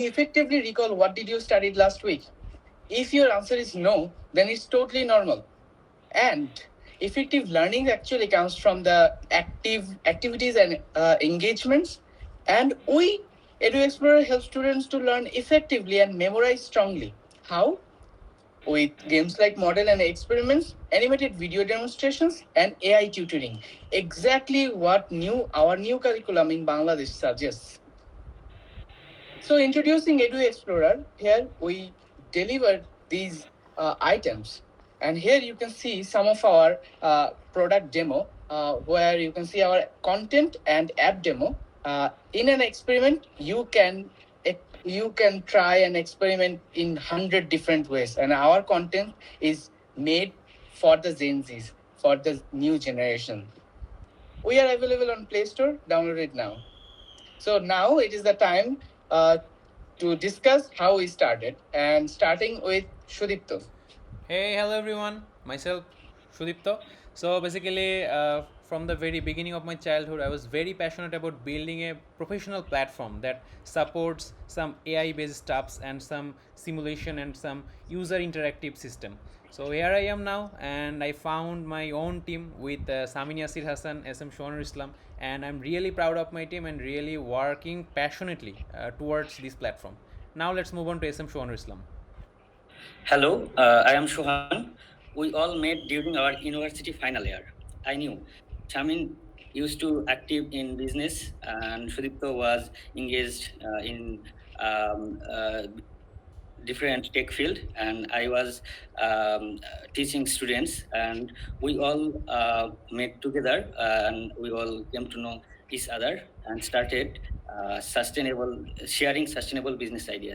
Effectively recall what did you study last week? If your answer is no, then it's totally normal. And effective learning actually comes from the activities and engagements. And we, Edu Explorer, help students to learn effectively and memorize strongly. How? With games like model and experiments, animated video demonstrations, and AI tutoring. Exactly what our new curriculum in Bangladesh suggests. So introducing Edu Explorer, here we deliver these items. And here you can see some of our product demo where you can see our content and app demo. In an experiment, you can try an experiment in 100 different ways. And our content is made for the Gen Zs, for the new generation. We are available on Play Store. Download it now. So now it is the time to discuss how we started, and starting with Shudipto. Hey, hello everyone. Myself, Shudipto. So basically, from the very beginning of my childhood, I was very passionate about building a professional platform that supports some AI-based stuffs and some simulation and some user interactive system. So here I am now, and I found my own team with Samin Yasir Hassan, SM Shoner Islam, and I'm really proud of my team and really working passionately towards this platform. Now let's move on to SM Shoner Islam. Hello, I am Shohan. We all met during our university final year. I knew Shamin used to active in business and Sudipto was engaged in different tech field, and I was teaching students, and we all met together and we all came to know each other and started sustainable sharing sustainable business ideas.